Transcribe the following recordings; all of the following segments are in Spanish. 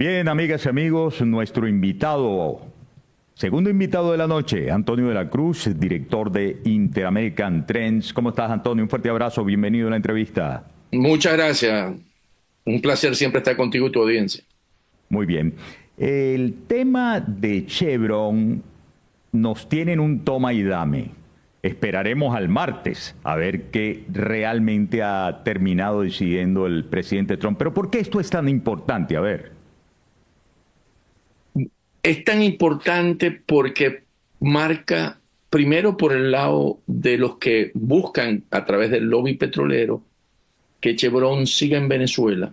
Bien, amigas y amigos, nuestro segundo invitado de la noche, Antonio de la Cruz, director de Interamerican Trends. ¿Cómo estás, Antonio? Un fuerte abrazo, bienvenido a la entrevista. Muchas gracias. Un placer siempre estar contigo y tu audiencia. Muy bien. El tema de Chevron nos tiene en un toma y dame. Esperaremos al martes a ver qué realmente ha terminado decidiendo el presidente Trump. Pero ¿por qué esto es tan importante? A ver. Es tan importante porque marca, primero por el lado de los que buscan a través del lobby petrolero que Chevron siga en Venezuela,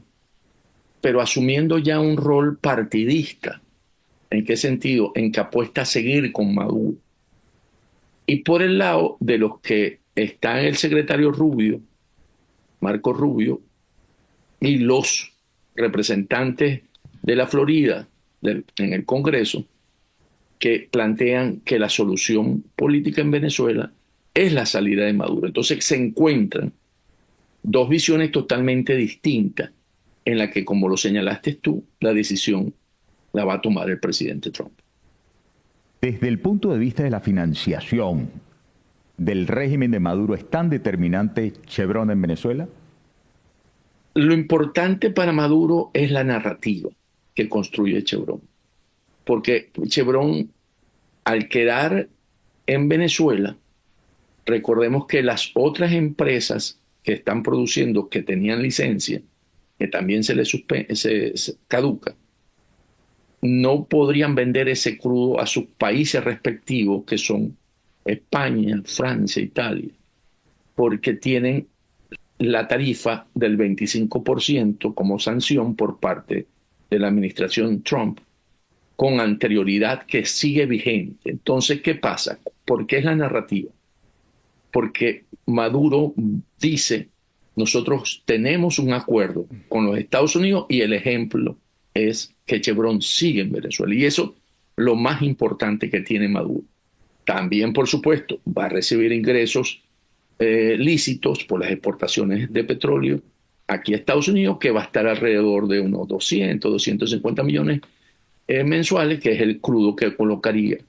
pero asumiendo ya un rol partidista. ¿En qué sentido? En que apuesta a seguir con Maduro. Y por el lado de los que están el secretario Rubio, Marco Rubio, y los representantes de la Florida en el Congreso, que plantean que la solución política en Venezuela es la salida de Maduro. Entonces se encuentran dos visiones totalmente distintas en la que, como lo señalaste tú, la decisión la va a tomar el presidente Trump. Desde el punto de vista de la financiación del régimen de Maduro, ¿es tan determinante Chevron en Venezuela? Lo importante para Maduro es la narrativa que construye Chevron, porque Chevron, al quedar en Venezuela, recordemos que las otras empresas que están produciendo, que tenían licencia, que también se caduca, no podrían vender ese crudo a sus países respectivos, que son España, Francia, Italia, porque tienen la tarifa del 25% como sanción por parte de la administración Trump con anterioridad que sigue vigente. Entonces, ¿qué pasa? ¿Por qué es la narrativa? Porque Maduro dice, nosotros tenemos un acuerdo con los Estados Unidos y el ejemplo es que Chevron sigue en Venezuela. Y eso es lo más importante que tiene Maduro. También, por supuesto, va a recibir ingresos lícitos por las exportaciones de petróleo aquí a Estados Unidos, que va a estar alrededor de unos 250 millones mensuales, que es el crudo que colocaría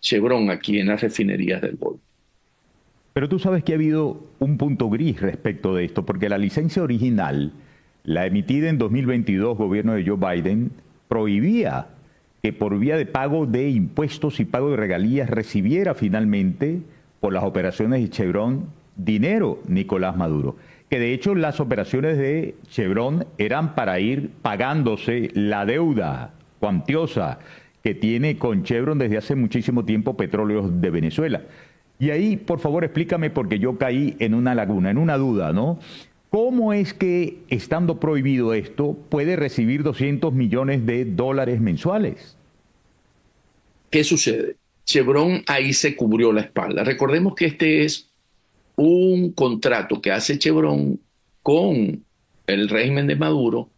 Chevron aquí en las refinerías del Golfo. Pero tú sabes que ha habido un punto gris respecto de esto, porque la licencia original, la emitida en 2022, gobierno de Joe Biden, prohibía que por vía de pago de impuestos y pago de regalías recibiera finalmente por las operaciones de Chevron dinero Nicolás Maduro. Que de hecho las operaciones de Chevron eran para ir pagándose la deuda cuantiosa que tiene con Chevron desde hace muchísimo tiempo Petróleos de Venezuela. Y ahí, por favor, explícame porque yo caí en una laguna, en una duda, ¿no? ¿Cómo es que, estando prohibido esto, puede recibir 200 millones de dólares mensuales? ¿Qué sucede? Chevron ahí se cubrió la espalda. Recordemos que este es un contrato que hace Chevron con el régimen de Maduro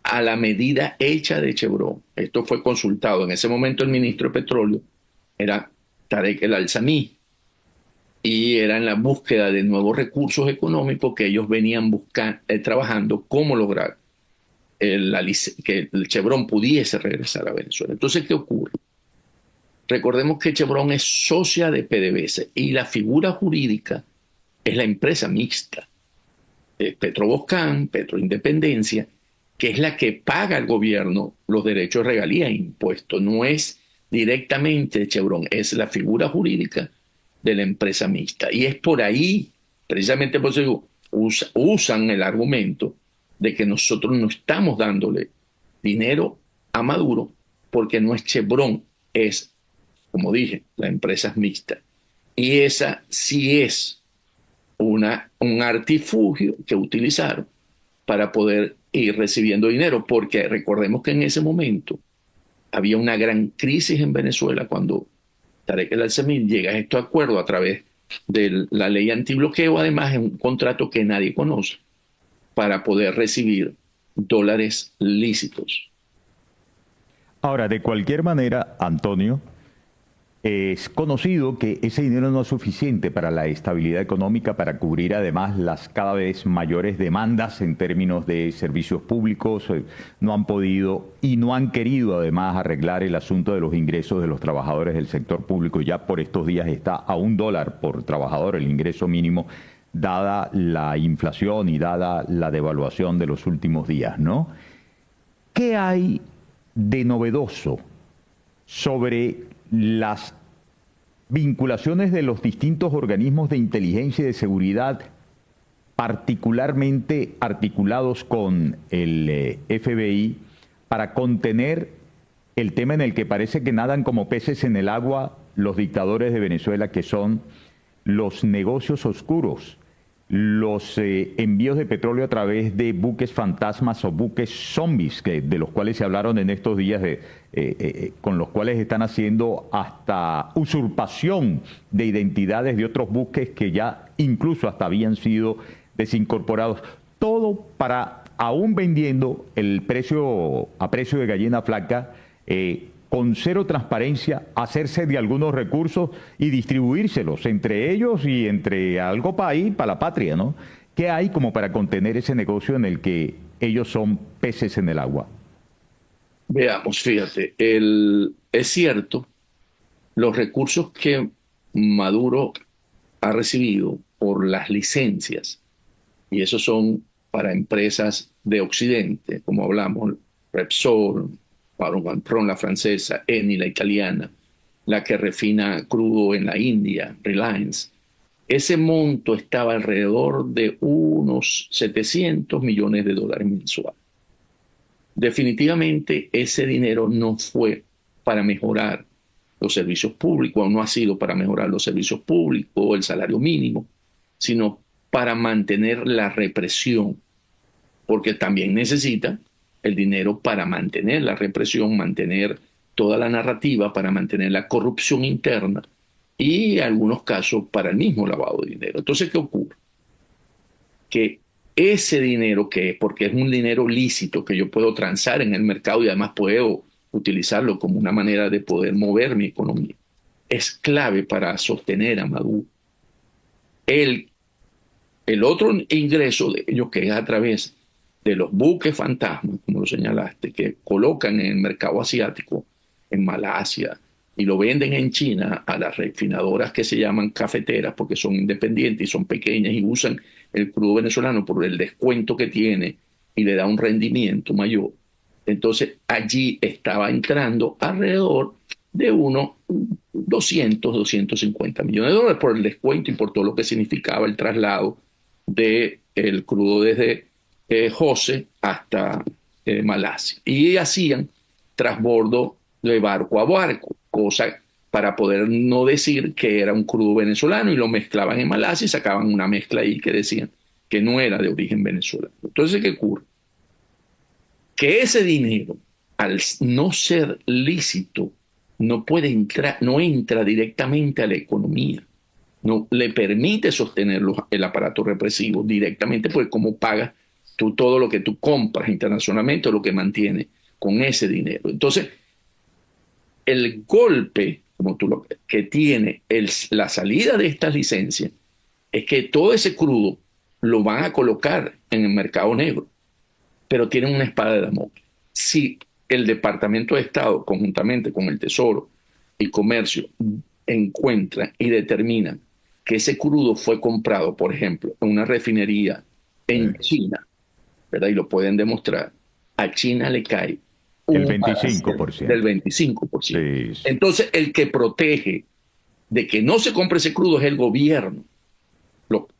a la medida hecha de Chevron. Esto fue consultado. En ese momento el ministro de Petróleo era Tarek El Al-Sami y era en la búsqueda de nuevos recursos económicos que ellos venían trabajando cómo lograr que el Chevron pudiese regresar a Venezuela. Entonces, ¿qué ocurre? Recordemos que Chevron es socia de PDVSA y la figura jurídica es la empresa mixta, Petroboscán, Petroindependencia, que es la que paga al gobierno los derechos de regalía e impuestos. No es directamente Chevron, es la figura jurídica de la empresa mixta. Y es por ahí, precisamente por eso digo, usan el argumento de que nosotros no estamos dándole dinero a Maduro porque no es Chevron, es, como dije, la empresa es mixta. Y esa sí es un artifugio que utilizaron para poder ir recibiendo dinero, porque recordemos que en ese momento había una gran crisis en Venezuela cuando Tarek El Alsemín llega a estos acuerdos a través de la ley antibloqueo, además es un contrato que nadie conoce, para poder recibir dólares lícitos. Ahora, de cualquier manera, Antonio, Es conocido que ese dinero no es suficiente para la estabilidad económica, para cubrir además las cada vez mayores demandas en términos de servicios públicos. No han podido y no han querido además arreglar el asunto de los ingresos de los trabajadores del sector público. Ya por estos días está a $1 por trabajador el ingreso mínimo, dada la inflación y dada la devaluación de los últimos días, ¿no? ¿Qué hay de novedoso sobre las vinculaciones de los distintos organismos de inteligencia y de seguridad, particularmente articulados con el FBI, para contener el tema en el que parece que nadan como peces en el agua los dictadores de Venezuela, que son los negocios oscuros, los envíos de petróleo a través de buques fantasmas o buques zombies, de los cuales se hablaron en estos días, con los cuales están haciendo hasta usurpación de identidades de otros buques que ya incluso hasta habían sido desincorporados. Todo para, aún vendiendo el precio a precio de gallina flaca, con cero transparencia, hacerse de algunos recursos y distribuírselos entre ellos y entre algo para ahí, para la patria, ¿no? ¿Qué hay como para contener ese negocio en el que ellos son peces en el agua? Veamos, fíjate, es cierto, los recursos que Maduro ha recibido por las licencias, y esos son para empresas de Occidente, como hablamos, Repsol, Maruhan, la francesa, Eni, la italiana, la que refina crudo en la India, Reliance. Ese monto estaba alrededor de unos $700 millones mensuales. Definitivamente ese dinero no fue para mejorar los servicios públicos, o no ha sido para mejorar los servicios públicos o el salario mínimo, sino para mantener la represión, porque también necesita el dinero para mantener la represión, mantener toda la narrativa, para mantener la corrupción interna y en algunos casos para el mismo lavado de dinero. Entonces, ¿qué ocurre? Que ese dinero porque es un dinero lícito que yo puedo transar en el mercado y además puedo utilizarlo como una manera de poder mover mi economía, es clave para sostener a Maduro. El otro ingreso de ellos, que es a través de los buques fantasmas, como lo señalaste, que colocan en el mercado asiático, en Malasia, y lo venden en China a las refinadoras que se llaman cafeteras, porque son independientes y son pequeñas y usan el crudo venezolano por el descuento que tiene y le da un rendimiento mayor. Entonces allí estaba entrando alrededor de unos 250 millones de dólares por el descuento y por todo lo que significaba el traslado del crudo desde Jose hasta Malasia. Y hacían transbordo de barco a barco, cosa para poder no decir que era un crudo venezolano, y lo mezclaban en Malasia y sacaban una mezcla ahí que decían que no era de origen venezolano. Entonces, ¿qué ocurre? Que ese dinero, al no ser lícito, no puede entrar, no entra directamente a la economía. No le permite sostener el aparato represivo directamente, porque como pagas tú todo lo que tú compras internacionalmente o lo que mantiene con ese dinero. Entonces, el golpe, como tú lo que tiene la salida de estas licencias, es que todo ese crudo lo van a colocar en el mercado negro, pero tienen una espada de Damocles. Si el Departamento de Estado, conjuntamente con el Tesoro y Comercio, encuentra y determina que ese crudo fue comprado, por ejemplo, en una refinería en China, ¿verdad? Y lo pueden demostrar, a China le cae el 25%. Del 25%. Sí, sí. Entonces, el que protege de que no se compre ese crudo es el gobierno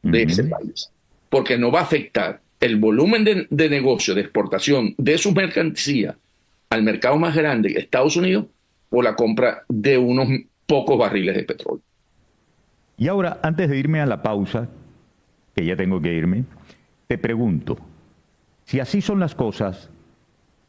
de ese país, porque no va a afectar el volumen de negocio, de exportación de sus mercancías al mercado más grande, Estados Unidos, por la compra de unos pocos barriles de petróleo. Y ahora, antes de irme a la pausa, que ya tengo que irme, te pregunto, si así son las cosas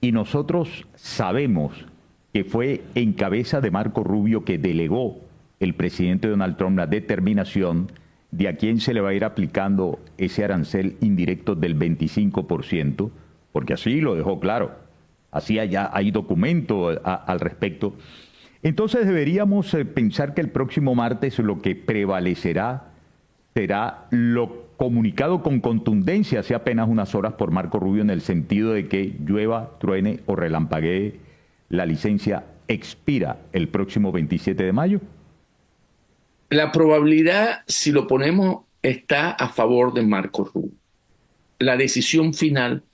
y nosotros sabemos que fue en cabeza de Marco Rubio que delegó el presidente Donald Trump la determinación de a quién se le va a ir aplicando ese arancel indirecto del 25%, porque así lo dejó claro, así hay documento al respecto. Entonces deberíamos pensar que el próximo martes lo que prevalecerá será lo comunicado con contundencia hace apenas unas horas por Marco Rubio en el sentido de que llueva, truene o relampaguee, la licencia expira el próximo 27 de mayo. La probabilidad, si lo ponemos, está a favor de Marco Rubio. La decisión final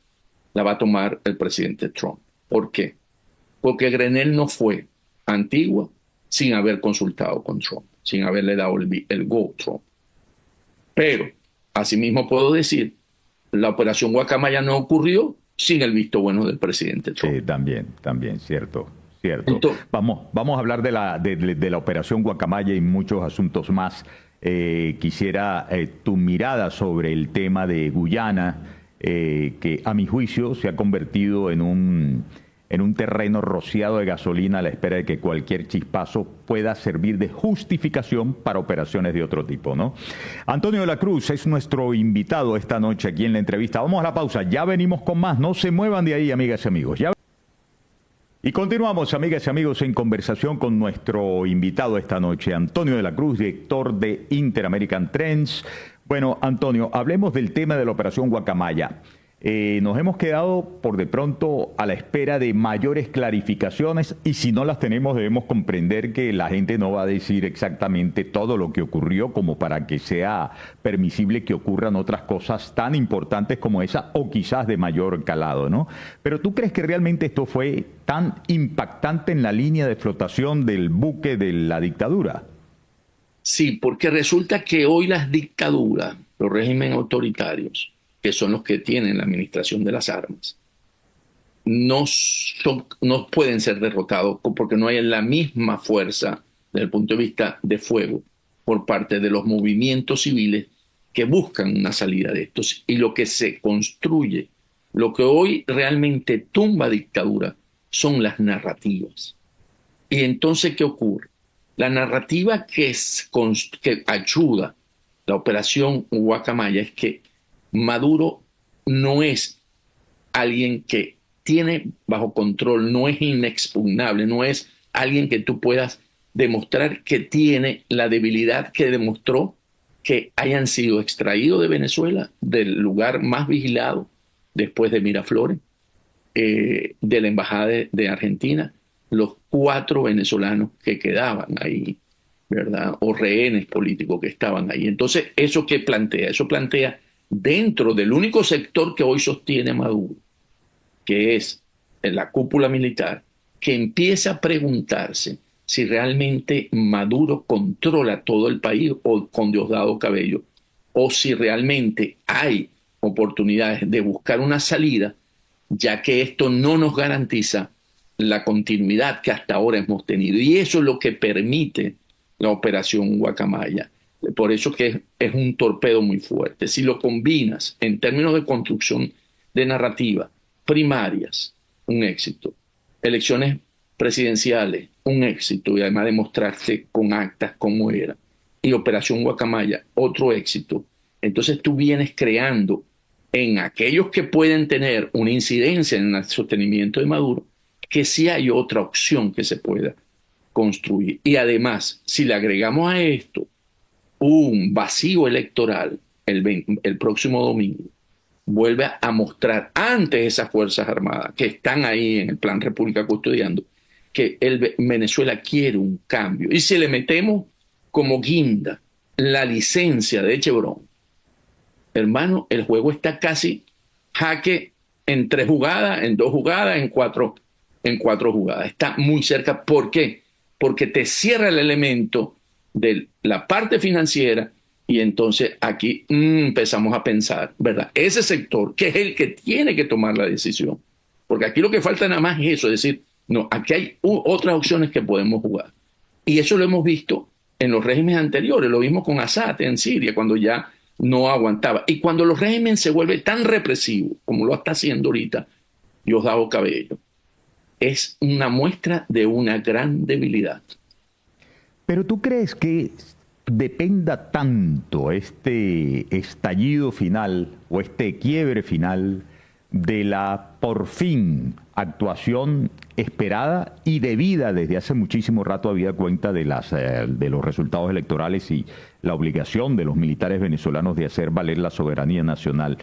la va a tomar el presidente Trump. ¿Por qué? Porque Grenell no fue a Antigua sin haber consultado con Trump, sin haberle dado el go a Trump. Pero, asimismo puedo decir, la operación Guacamaya no ocurrió sin el visto bueno del presidente Trump. Sí, también, cierto. Entonces, Vamos a hablar de la operación Guacamaya y muchos asuntos más. Quisiera tu mirada sobre el tema de Guyana, que a mi juicio se ha convertido en un terreno rociado de gasolina a la espera de que cualquier chispazo pueda servir de justificación para operaciones de otro tipo, ¿no? Antonio de la Cruz es nuestro invitado esta noche aquí en la entrevista. Vamos a la pausa, ya venimos con más. No se muevan de ahí, amigas y amigos. Y continuamos, amigas y amigos, en conversación con nuestro invitado esta noche, Antonio de la Cruz, director de Inter-American Trends. Bueno, Antonio, hablemos del tema de la operación Guacamaya. Nos hemos quedado por de pronto a la espera de mayores clarificaciones y si no las tenemos debemos comprender que la gente no va a decir exactamente todo lo que ocurrió como para que sea permisible que ocurran otras cosas tan importantes como esa o quizás de mayor calado, ¿no? Pero ¿tú crees que realmente esto fue tan impactante en la línea de flotación del buque de la dictadura? sí, porque resulta que hoy las dictaduras, los regímenes autoritarios, que son los que tienen la administración de las armas, no pueden ser derrotados porque no hay la misma fuerza desde el punto de vista de fuego por parte de los movimientos civiles que buscan una salida de estos. Y lo que se construye, lo que hoy realmente tumba dictadura, son las narrativas. Y entonces, ¿qué ocurre? La narrativa que ayuda la operación Guacamaya es que Maduro no es alguien que tiene bajo control, no es inexpugnable, no es alguien que tú puedas demostrar que tiene la debilidad que demostró que hayan sido extraídos de Venezuela, del lugar más vigilado después de Miraflores, de la Embajada de Argentina, los 4 venezolanos que quedaban ahí, ¿verdad? O rehenes políticos que estaban ahí. Entonces, ¿eso qué plantea? Eso plantea dentro del único sector que hoy sostiene a Maduro, que es la cúpula militar, que empieza a preguntarse si realmente Maduro controla todo el país o con Diosdado Cabello, o si realmente hay oportunidades de buscar una salida, ya que esto no nos garantiza la continuidad que hasta ahora hemos tenido. Y eso es lo que permite la operación Guacamaya. Por eso que es un torpedo muy fuerte. Si lo combinas en términos de construcción de narrativa, primarias, un éxito, elecciones presidenciales, un éxito, y además demostrarse con actas cómo era, y operación Guacamaya, otro éxito, entonces tú vienes creando en aquellos que pueden tener una incidencia en el sostenimiento de Maduro, que sí hay otra opción que se pueda construir. Y además, si le agregamos a esto un vacío electoral el próximo domingo, vuelve a mostrar ante esas Fuerzas Armadas que están ahí en el Plan República custodiando que Venezuela quiere un cambio. Y si le metemos como guinda la licencia de Chevron, hermano, el juego está casi jaque en 3 jugadas, en 2 jugadas, en cuatro jugadas. Está muy cerca. ¿Por qué? Porque te cierra el elemento de la parte financiera y entonces aquí empezamos a pensar, ¿verdad? Ese sector, que es el que tiene que tomar la decisión. Porque aquí lo que falta nada más es eso, es decir, no, aquí hay otras opciones que podemos jugar. Y eso lo hemos visto en los regímenes anteriores, lo vimos con Assad en Siria, cuando ya no aguantaba. Y cuando los regímenes se vuelven tan represivos, como lo está haciendo ahorita Diosdado Cabello, es una muestra de una gran debilidad. Pero ¿tú crees que dependa tanto este estallido final o este quiebre final de la, por fin, actuación esperada y debida desde hace muchísimo rato, habida cuenta de los resultados electorales y la obligación de los militares venezolanos de hacer valer la soberanía nacional.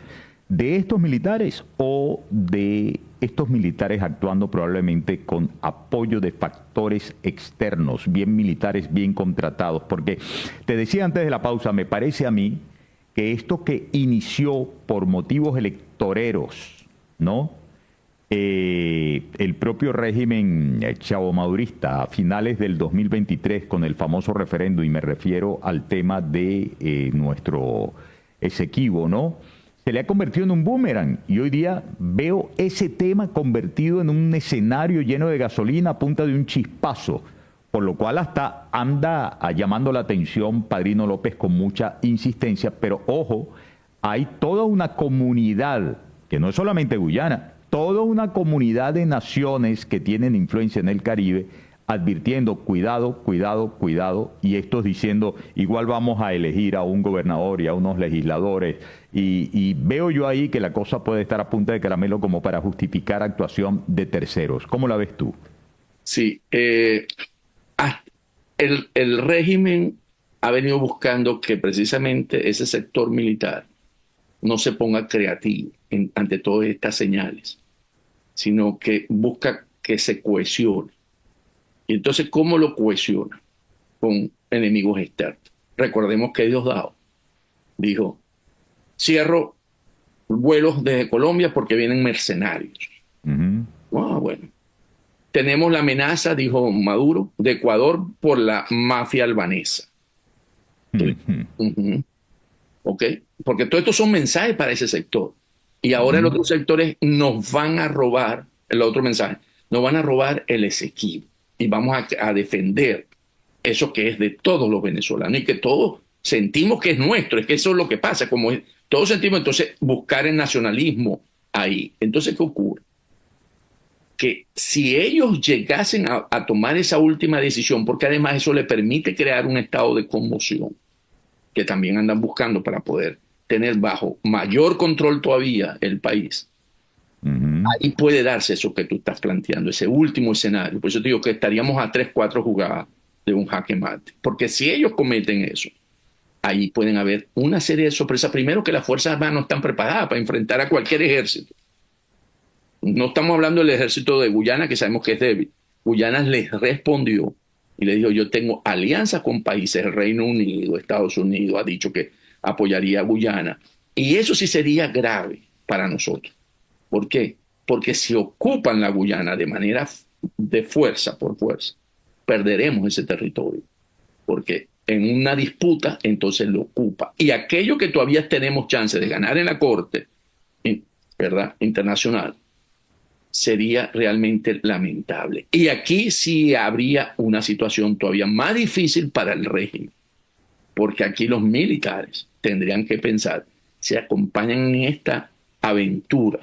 ¿De estos militares o de estos militares actuando probablemente con apoyo de factores externos, bien militares, bien contratados? Porque te decía antes de la pausa, me parece a mí que esto que inició por motivos electoreros, ¿no? El propio régimen chavomadurista a finales del 2023 con el famoso referendo, y me refiero al tema de nuestro Esequibo, ¿no? Se le ha convertido en un boomerang y hoy día veo ese tema convertido en un escenario lleno de gasolina a punta de un chispazo, por lo cual hasta anda llamando la atención Padrino López con mucha insistencia, pero ojo, hay toda una comunidad, que no es solamente Guyana, toda una comunidad de naciones que tienen influencia en el Caribe, advirtiendo, cuidado, cuidado, cuidado, y estos diciendo, igual vamos a elegir a un gobernador y a unos legisladores, y veo yo ahí que la cosa puede estar a punta de caramelo como para justificar actuación de terceros. ¿Cómo la ves tú? Sí, el régimen ha venido buscando que precisamente ese sector militar no se ponga creativo ante todas estas señales, sino que busca que se cohesione. Y entonces, ¿cómo lo cohesiona? Con enemigos externos. Recordemos que Diosdado dijo, cierro vuelos desde Colombia porque vienen mercenarios. Bueno. Tenemos la amenaza, dijo Maduro, de Ecuador por la mafia albanesa. ¿Ok? Porque todo esto son mensajes para ese sector. Y ahora el otro sector es, nos van a robar, el otro mensaje, nos van a robar el Esequibo. Y vamos a defender eso que es de todos los venezolanos y que todos sentimos que es nuestro. Es que eso es lo que pasa. Como todos sentimos, entonces, buscar el nacionalismo ahí. Entonces, ¿qué ocurre? Que si ellos llegasen a tomar esa última decisión, porque además eso le permite crear un estado de conmoción, que también andan buscando para poder tener bajo mayor control todavía el país, ahí puede darse eso que tú estás planteando, ese último escenario. Por eso te digo que estaríamos a 3, 4 jugadas de un jaque mate. Porque si ellos cometen eso, ahí pueden haber una serie de sorpresas. Primero, que las Fuerzas Armadas no están preparadas para enfrentar a cualquier ejército. No estamos hablando del ejército de Guyana, que sabemos que es débil. Guyana les respondió y le dijo, yo tengo alianzas con países, el Reino Unido, Estados Unidos ha dicho que apoyaría a Guyana. Y eso sí sería grave para nosotros. ¿Por qué? Porque si ocupan la Guyana de manera de fuerza, por fuerza, perderemos ese territorio. Porque en una disputa, entonces lo ocupa. Y aquello que todavía tenemos chance de ganar en la Corte, ¿verdad?, internacional, sería realmente lamentable. Y aquí sí habría una situación todavía más difícil para el régimen, porque aquí los militares tendrían que pensar, se acompañan en esta aventura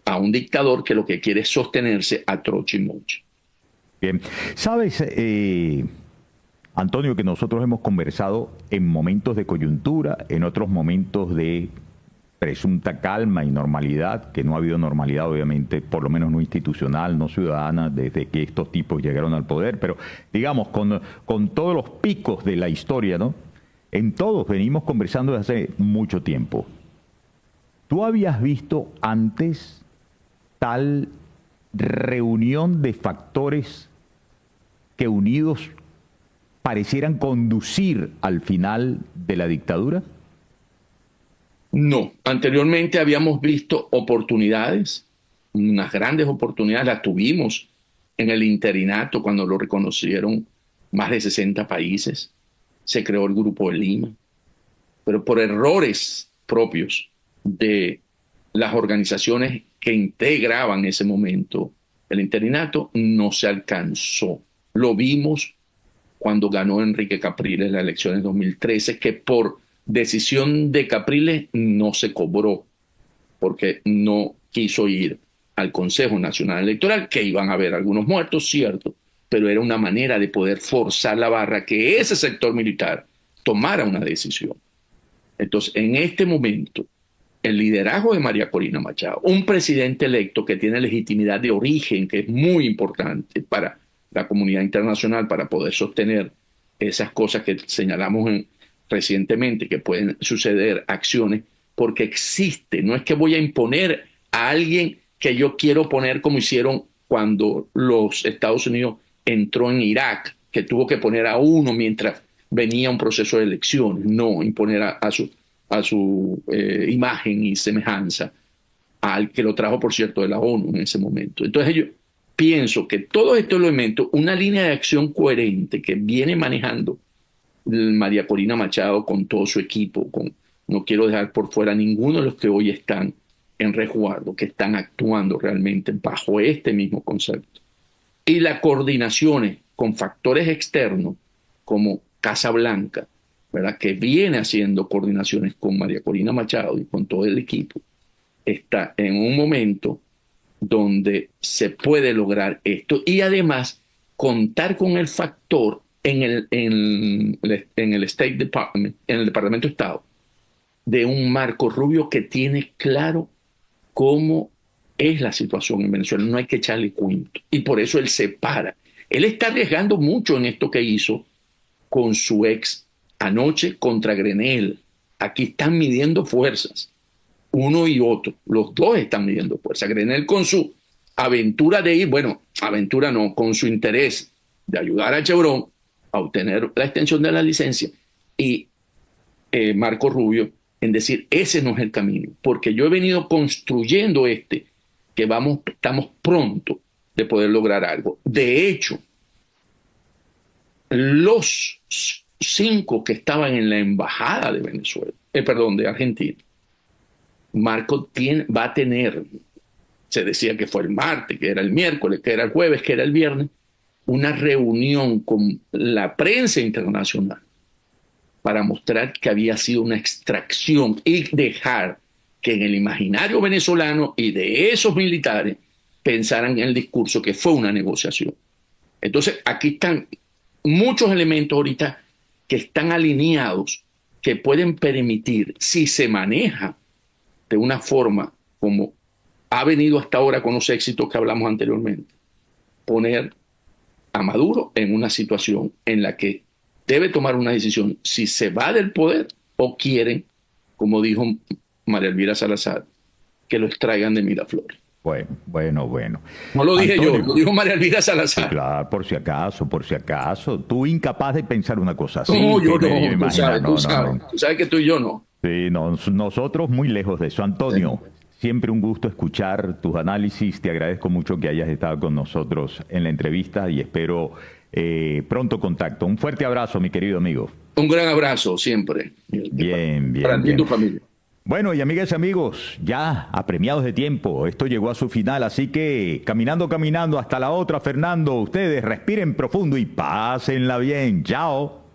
a un dictador que lo que quiere es sostenerse a troche y moche. Bien, sabes, Antonio, que nosotros hemos conversado en momentos de coyuntura, en otros momentos de presunta calma y normalidad, que no ha habido normalidad obviamente, por lo menos no institucional, no ciudadana, desde que estos tipos llegaron al poder, pero digamos, con todos los picos de la historia, ¿no? En todos venimos conversando desde hace mucho tiempo. ¿Tú habías visto antes tal reunión de factores que unidos parecieran conducir al final de la dictadura? No, anteriormente habíamos visto oportunidades, unas grandes oportunidades, las tuvimos en el interinato cuando lo reconocieron más de 60 países, se creó el Grupo de Lima, pero por errores propios de las organizaciones que integraban en ese momento el interinato, no se alcanzó. Lo vimos cuando ganó Enrique Capriles las elecciones de 2013, que por decisión de Capriles no se cobró, porque no quiso ir al Consejo Nacional Electoral, que iban a haber algunos muertos, cierto, pero era una manera de poder forzar la barra que ese sector militar tomara una decisión. Entonces, en este momento, el liderazgo de María Corina Machado, un presidente electo que tiene legitimidad de origen, que es muy importante para la comunidad internacional para poder sostener esas cosas que señalamos recientemente, que pueden suceder acciones, porque existe, no es que voy a imponer a alguien que yo quiero poner como hicieron cuando los Estados Unidos entró en Irak, que tuvo que poner a uno mientras venía un proceso de elecciones, no imponer a su imagen y semejanza al que lo trajo, por cierto, de la ONU en ese momento. Entonces yo pienso que todos estos elementos, una línea de acción coherente que viene manejando María Corina Machado con todo su equipo, no quiero dejar por fuera ninguno de los que hoy están en resguardo, que están actuando realmente bajo este mismo concepto. Y las coordinaciones con factores externos como Casa Blanca, ¿verdad?, que viene haciendo coordinaciones con María Corina Machado y con todo el equipo, está en un momento donde se puede lograr esto y además contar con el factor en el State Department, en el Departamento de Estado, de un Marco Rubio que tiene claro cómo es la situación en Venezuela. No hay que echarle cuento. Y por eso él se para. Él está arriesgando mucho en esto que hizo con su ex anoche contra Grenell. Aquí están midiendo fuerzas, uno y otro. Los dos están midiendo fuerzas. Grenell con su aventura de ir, bueno, aventura no, con su interés de ayudar a Chevron a obtener la extensión de la licencia, y Marco Rubio en decir, ese no es el camino, porque yo he venido construyendo que estamos pronto de poder lograr algo. De hecho, los 5 que estaban en la embajada de Venezuela, de Argentina, Marco va a tener, se decía que fue el martes, que era el miércoles, que era el jueves, que era el viernes, una reunión con la prensa internacional para mostrar que había sido una extracción y dejar que en el imaginario venezolano y de esos militares pensaran en el discurso que fue una negociación. Entonces, aquí están muchos elementos ahorita que están alineados, que pueden permitir, si se maneja de una forma como ha venido hasta ahora con los éxitos que hablamos anteriormente, poner a Maduro en una situación en la que debe tomar una decisión si se va del poder o quieren, como dijo María Elvira Salazar, que lo extraigan de Miraflores. Bueno. No lo dije Antonio, yo, lo dijo María Elvira Salazar. Sí, claro, por si acaso. Tú incapaz de pensar una cosa así. No, yo no, tú sabes que tú y yo no. Sí, nosotros muy lejos de eso. Antonio, siempre un gusto escuchar tus análisis. Te agradezco mucho que hayas estado con nosotros en la entrevista y espero pronto contacto. Un fuerte abrazo, mi querido amigo. Un gran abrazo siempre. Bien. Para ti y tu familia. Bueno, y amigas y amigos, ya apremiados de tiempo, esto llegó a su final, así que caminando, hasta la otra, Fernando, ustedes respiren profundo y pásenla bien. Chao.